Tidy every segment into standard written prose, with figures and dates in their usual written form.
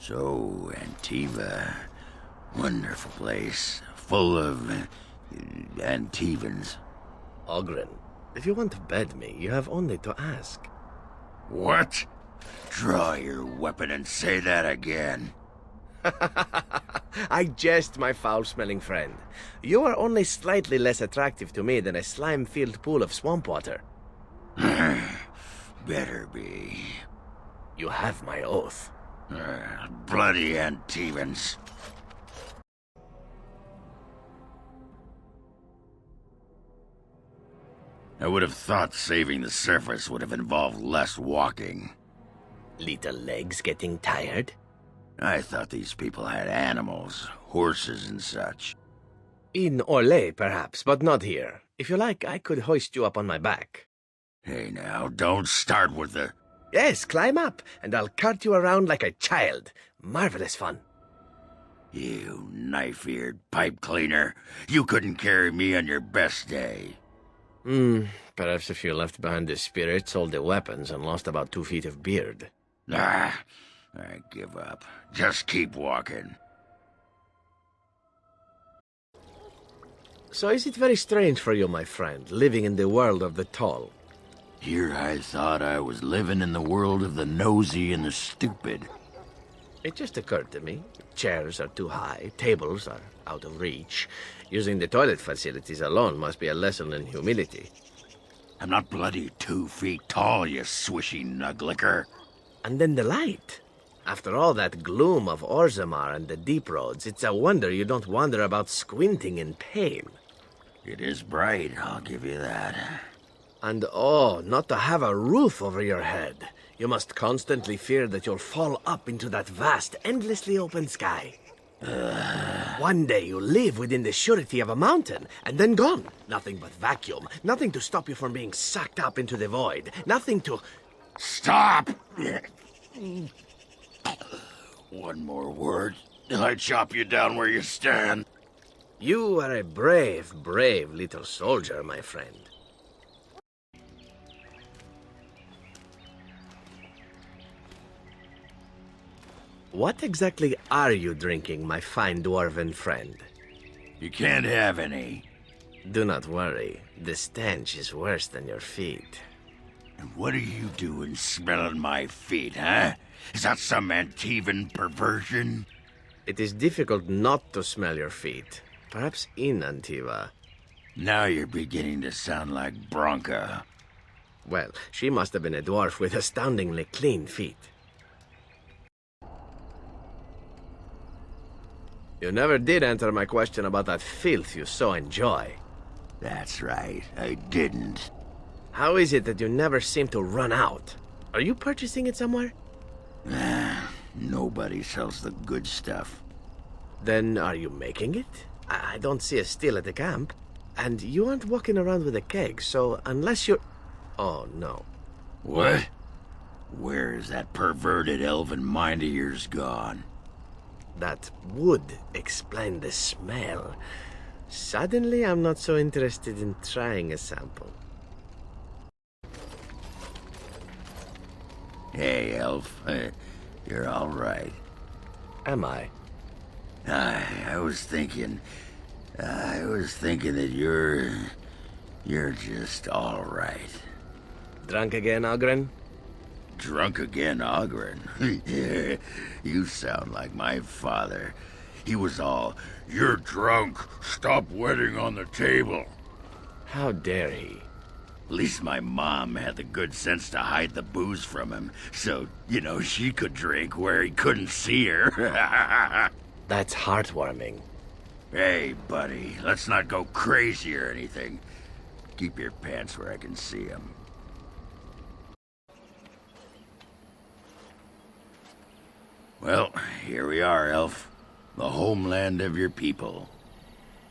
So, Antiva. Wonderful place. Full of Antivans. Oghren, if you want to bed me, you have only to ask. What? Draw your weapon and say that again. I jest, my foul-smelling friend. You are only slightly less attractive to me than a slime-filled pool of swamp water. Better be. You have my oath. Bloody Antivans. I would have thought saving the surface would have involved less walking. Little legs getting tired? I thought these people had animals, horses and such. In Orlais, perhaps, but not here. If you like, I could hoist you up on my back. Hey now, don't start with the... Yes, climb up, and I'll cart you around like a child. Marvelous fun. You knife-eared pipe cleaner. You couldn't carry me on your best day. Perhaps if you left behind the spirits, all the weapons, and lost about 2 feet of beard. I give up. Just keep walking. So is it very strange for you, my friend, living in the world of the tall? Here I thought I was living in the world of the nosy and the stupid. It just occurred to me. Chairs are too high, tables are out of reach. Using the toilet facilities alone must be a lesson in humility. I'm not bloody 2 feet tall, you swishy nuglicker. And then the light. After all that gloom of Orzammar and the deep roads, it's a wonder you don't wander about squinting in pain. It is bright, I'll give you that. And oh, not to have a roof over your head. You must constantly fear that you'll fall up into that vast, endlessly open sky. One day you live within the surety of a mountain, and then gone. Nothing but vacuum. Nothing to stop you from being sucked up into the void. Nothing to... Stop! One more word, and I chop you down where you stand. You are a brave, brave little soldier, my friend. What exactly are you drinking, my fine dwarven friend? You can't have any. Do not worry. The stench is worse than your feet. And what are you doing smelling my feet, huh? Is that some Antivan perversion? It is difficult not to smell your feet. Perhaps in Antiva. Now you're beginning to sound like Bronca. Well, she must have been a dwarf with astoundingly clean feet. You never did answer my question about that filth you so enjoy. That's right, I didn't. How is it that you never seem to run out? Are you purchasing it somewhere? Nobody sells the good stuff. Then are you making it? I don't see a still at the camp. And you aren't walking around with a keg, so unless you're... Oh, no. What? Where is that perverted elven mind of yours gone? That would explain the smell. Suddenly, I'm not so interested in trying a sample. Hey, elf. You're all right. Am I? I was thinking that you're just all right. Drunk again, Oghren? Drunk again, Oghren? You sound like my father. He was all, "You're drunk. Stop wetting on the table." How dare he? At least my mom had the good sense to hide the booze from him, so, she could drink where he couldn't see her. That's heartwarming. Hey, buddy, let's not go crazy or anything. Keep your pants where I can see them. Well, here we are, elf. The homeland of your people.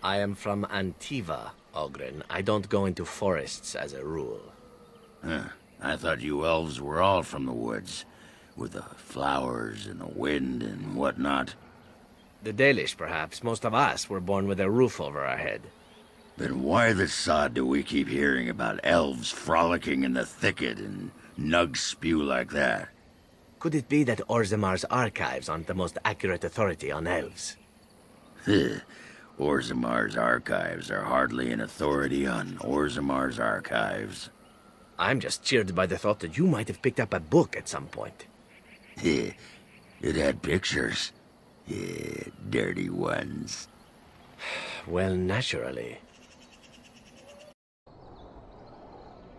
I am from Antiva, Oghren. I don't go into forests as a rule. Huh. I thought you elves were all from the woods, with the flowers and the wind and whatnot. The Dalish, perhaps. Most of us were born with a roof over our head. Then why the sod do we keep hearing about elves frolicking in the thicket and nugs spew like that? Could it be that Orzamar's archives aren't the most accurate authority on elves? Orzamar's archives are hardly an authority on Orzamar's archives. I'm just cheered by the thought that you might have picked up a book at some point. It had pictures. Dirty ones. Well, naturally.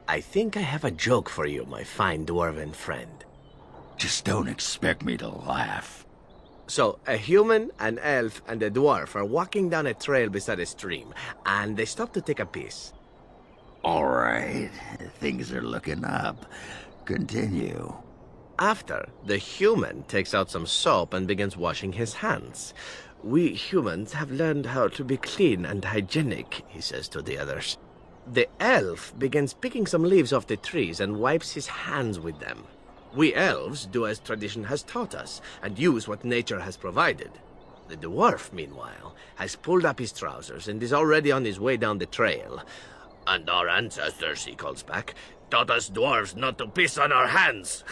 I think I have a joke for you, my fine dwarven friend. Just don't expect me to laugh. So, a human, an elf, and a dwarf are walking down a trail beside a stream, and they stop to take a piss. All right, things are looking up. Continue. After, the human takes out some soap and begins washing his hands. We humans have learned how to be clean and hygienic, he says to the others. The elf begins picking some leaves off the trees and wipes his hands with them. We elves do as tradition has taught us and use what nature has provided. The dwarf, meanwhile, has pulled up his trousers and is already on his way down the trail. And our ancestors, he calls back, taught us dwarves not to piss on our hands.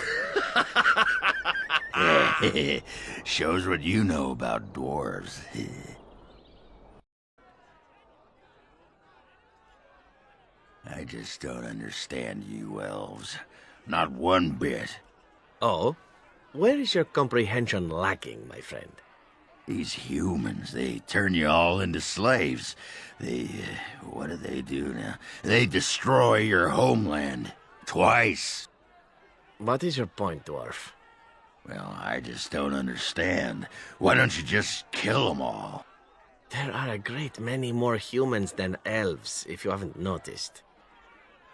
Shows what you know about dwarves. I just don't understand you elves. Not one bit. Oh? Where is your comprehension lacking, my friend? These humans, they turn you all into slaves. What do they do now? They destroy your homeland. Twice. What is your point, dwarf? Well, I just don't understand. Why don't you just kill them all? There are a great many more humans than elves, if you haven't noticed.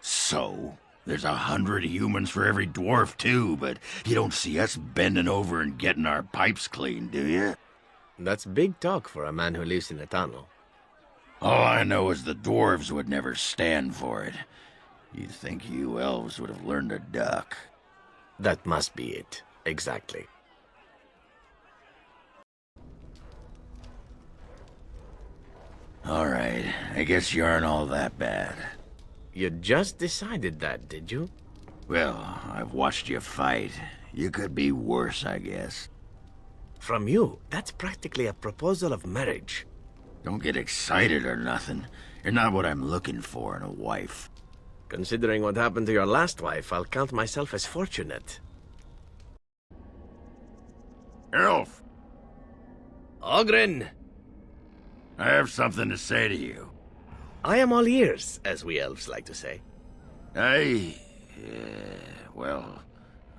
So? There's 100 humans for every dwarf, too, but you don't see us bending over and getting our pipes clean, do you? That's big talk for a man who lives in a tunnel. All I know is the dwarves would never stand for it. You'd think you elves would have learned to duck. That must be it. Exactly. All right, I guess you aren't all that bad. You just decided that, did you? Well, I've watched you fight. You could be worse, I guess. From you, that's practically a proposal of marriage. Don't get excited or nothing. You're not what I'm looking for in a wife. Considering what happened to your last wife, I'll count myself as fortunate. Elf! Oghren! I have something to say to you. I am all ears, as we elves like to say. Well,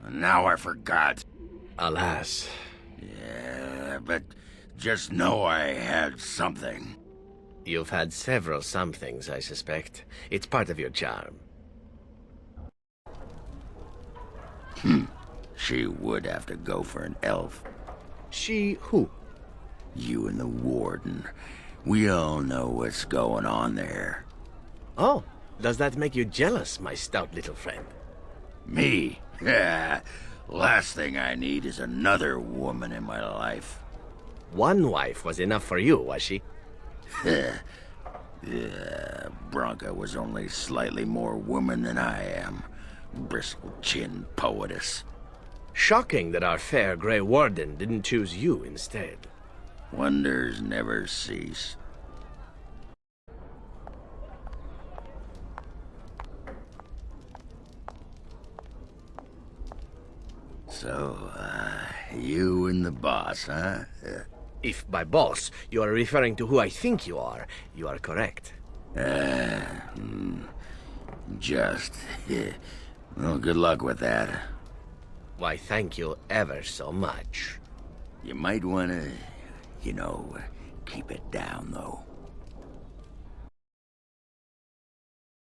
now I forgot. Alas. Yeah, but just know I had something. You've had several somethings, I suspect. It's part of your charm. She would have to go for an elf. She who? You and the warden. We all know what's going on there. Oh, does that make you jealous, my stout little friend? Me? Yeah. Last thing I need is another woman in my life. One wife was enough for you, was she? Yeah, Bronca was only slightly more woman than I am. Bristle-chin poetess. Shocking that our fair Grey Warden didn't choose you instead. Wonders never cease. So, you and the boss, huh? If by boss you are referring to who I think you are correct. Just. Well, good luck with that. Why, thank you ever so much. You might want to, keep it down, though.